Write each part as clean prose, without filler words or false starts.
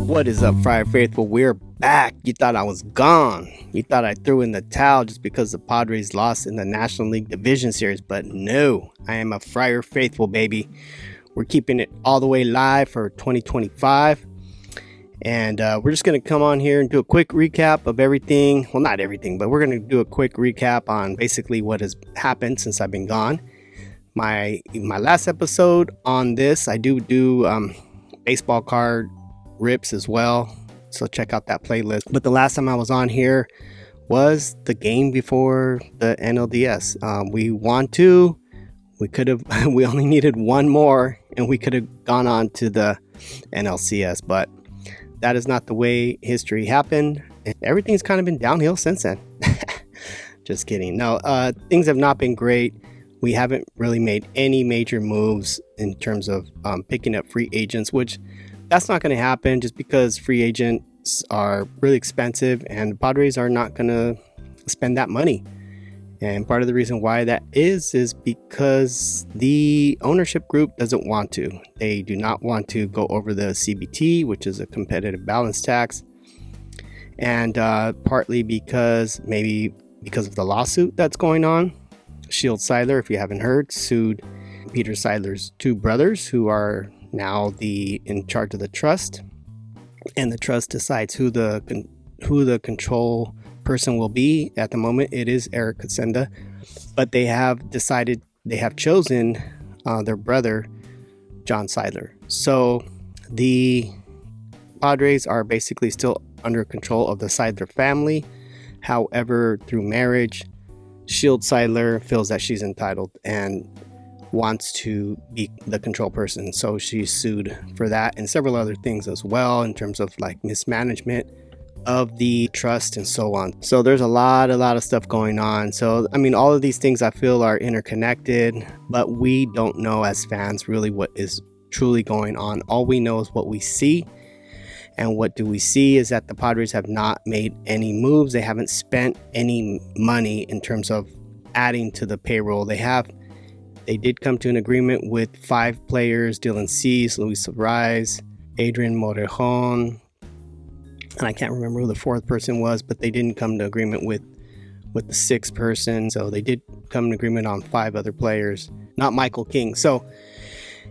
What is up, Friar Faithful? We're back. You thought I was gone. You thought I threw in the towel just because the Padres lost in the National League Division Series, but no, I am a Friar Faithful, baby. We're keeping it all the way live for 2025. And we're just going to come on here and do a quick recap of everything. Well, not everything, but we're going to do a quick recap on basically what has happened since I've been gone. My last episode on this, I do baseball card rips as well, so check out that playlist. But the last time I was on here was the game before the NLDS. We won 2. We only needed one more and we could have gone on to the NLCS, but that is not the way history happened. Everything's kind of been downhill since then. Just kidding. No, things have not been great. We haven't really made any major moves in terms of picking up free agents, which that's not going to happen just because free agents are really expensive and the Padres are not going to spend that money. And part of the reason why that is because the ownership group doesn't want to. They do not want to go over the CBT, which is a competitive balance tax. And partly because of the lawsuit that's going on. Sheel Siedler, if you haven't heard, sued Peter Siedler's 2 brothers who are now in charge of the trust, and the trust decides who the control person will be. At the moment it is Eric Katsenda, but they have chosen their brother John Siedler. So the Padres are basically still under control of the Siedler family. However, through marriage, Sheel Siedler feels that she's entitled and wants to be the control person, so she's sued for that and several other things as well in terms of like mismanagement of the trust and so on. So there's a lot of stuff going on. So I mean, all of these things I feel are interconnected, but we don't know as fans really what is truly going on. All we know is what we see. And what do we see is that the Padres have not made any moves. They haven't spent any money in terms of adding to the payroll. They did come to an agreement with 5 players: Dylan Cease, Luis Suarez, Adrian Morejon, and I can't remember who the 4th person was, but they didn't come to agreement with the 6th person. So they did come to agreement on 5 other players, not Michael King. So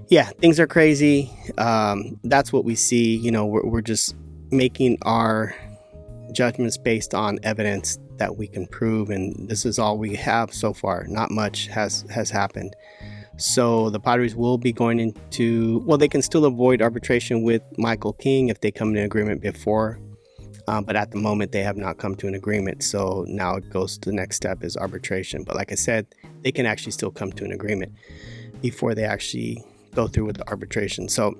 yeah, things are crazy. That's what we see. You know, we're just making our judgments based on evidence that we can prove, and this is all we have so far. Not much has happened. So the Padres will be going into, well, they can still avoid arbitration with Michael King if they come to an agreement before, but at the moment they have not come to an agreement. So now it goes to the next step is arbitration. But like I said, they can actually still come to an agreement before they actually go through with the arbitration. So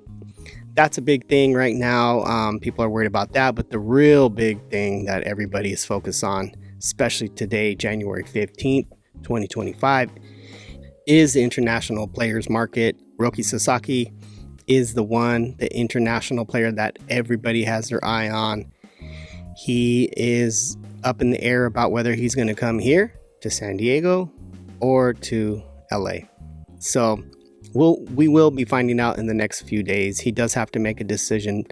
that's a big thing right now. People are worried about that, but the real big thing that everybody is focused on, especially today, January 15th, 2025, is the international players market. Roki Sasaki is the international player that everybody has their eye on. He is up in the air about whether he's going to come here to San Diego or to LA. So we will be finding out in the next few days. He does have to make a decision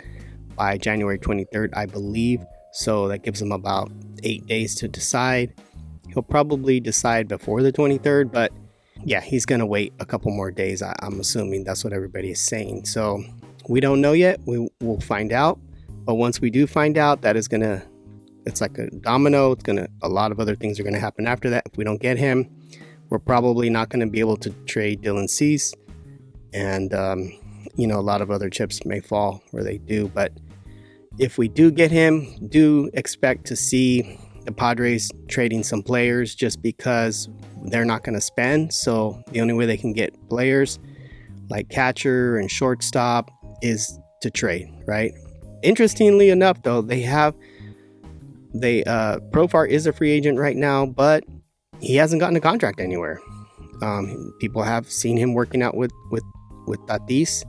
by January 23rd, I believe. So that gives him about 8 days to decide. He'll probably decide before the 23rd, but yeah, he's going to wait a couple more days. I'm assuming that's what everybody is saying. So we don't know yet. We'll find out. But once we do find out, it's like a domino. A lot of other things are going to happen after that. If we don't get him, we're probably not going to be able to trade Dylan Cease. And, a lot of other chips may fall where they do. But if we do get him, do expect to see the Padres trading some players just because they're not going to spend. So the only way they can get players like catcher and shortstop is to trade, right? Interestingly enough, though, Profar is a free agent right now, but he hasn't gotten a contract anywhere. People have seen him working out with Tatis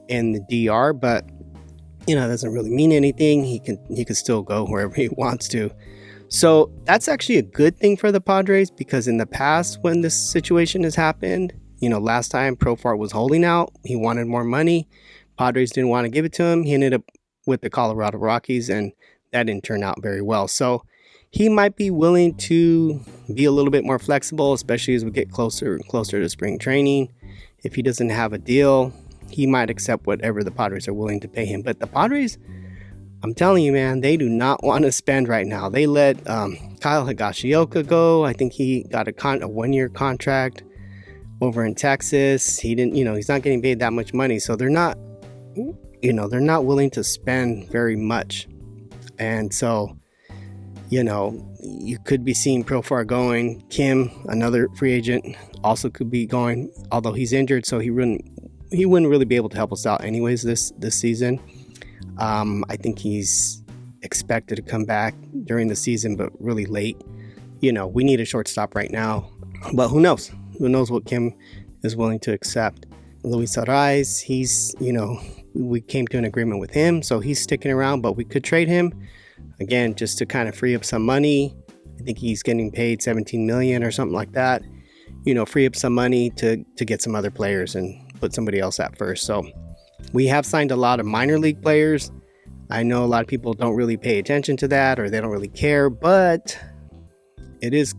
in the DR, but it doesn't really mean anything. He can still go wherever he wants to. So that's actually a good thing for the Padres, because in the past when this situation has happened, Last time Profar was holding out. He wanted more money. Padres didn't want to give it to him. He ended up with the Colorado Rockies, and that didn't turn out very well. So he might be willing to be a little bit more flexible, especially as we get closer and closer to spring training. If he doesn't have a deal, he might accept whatever the Padres are willing to pay him. But the Padres, I'm telling you, man, they do not want to spend right now. They let Kyle Higashioka go. I think he got a 1-year contract over in Texas. He didn't, he's not getting paid that much money. So they're not willing to spend very much. And so, you could be seeing Profar going. Kim, another free agent, also could be going, although he's injured, so he wouldn't really be able to help us out anyways this season. I think he's expected to come back during the season, but really late. We need a shortstop right now, but who knows? Who knows what Kim is willing to accept? Luis Arraez, he's, we came to an agreement with him, so he's sticking around, but we could trade him again just to kind of free up some money. I think he's getting paid $17 million or something like that. Free up some money to get some other players and put somebody else at first. So we have signed a lot of minor league players. I know a lot of people don't really pay attention to that, or they don't really care, but it is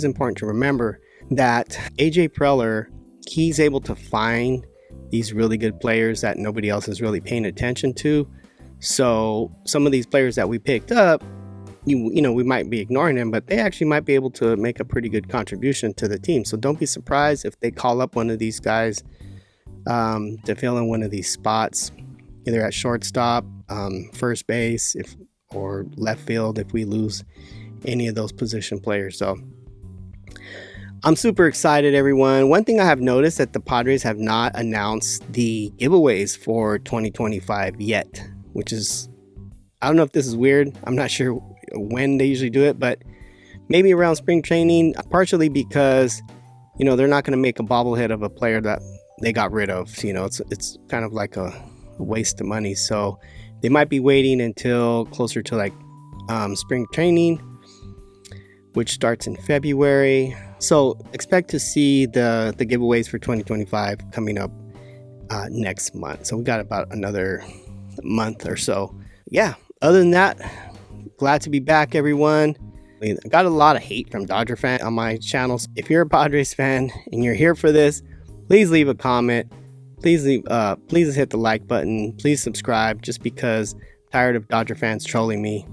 important to remember that AJ Preller, he's able to find these really good players that nobody else is really paying attention to. So some of these players that we picked up, we might be ignoring them, but they actually might be able to make a pretty good contribution to the team. So don't be surprised if they call up one of these guys to fill in one of these spots, either at shortstop, first base, or left field if we lose any of those position players. So I'm super excited, everyone. One thing I have noticed that the Padres have not announced the giveaways for 2025 yet, which is, I don't know if this is weird. I'm not sure when they usually do it, but maybe around spring training, partially because, they're not going to make a bobblehead of a player that they got rid of. It's kind of like a waste of money. So they might be waiting until closer to like spring training, which starts in February. So expect to see the giveaways for 2025 coming up next month. So we got about another month or so. Yeah, other than that, glad to be back, everyone. I got a lot of hate from Dodger fans on my channels. If you're a Padres fan and you're here for this, please leave a comment. Please hit the like button. Please subscribe, just because I'm tired of Dodger fans trolling me.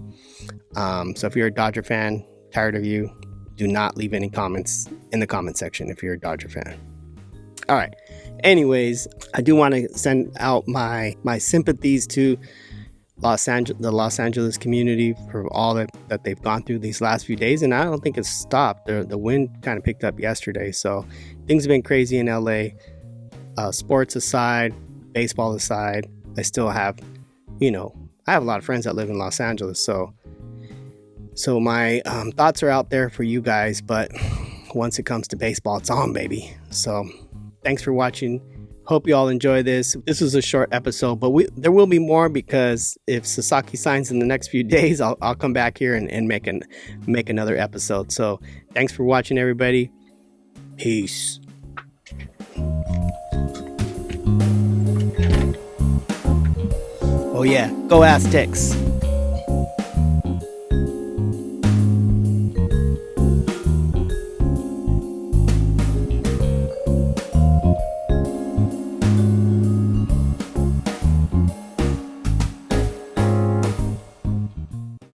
So if you're a Dodger fan, tired of you, do not leave any comments in the comment section if you're a Dodger fan. All right. Anyways, I do want to send out my sympathies to the Los Angeles community for all that they've gone through these last few days, and I don't think it's stopped. The wind kind of picked up yesterday, so things have been crazy in LA. Sports aside, baseball aside, I still have, I have a lot of friends that live in Los Angeles, so my thoughts are out there for you guys. But once it comes to baseball, it's on, baby. So thanks for watching. Hope you all enjoy this. This was a short episode, but there will be more, because if Sasaki signs in the next few days, I'll come back here and make another episode. So thanks for watching, everybody. Peace. Oh yeah, go Aztecs.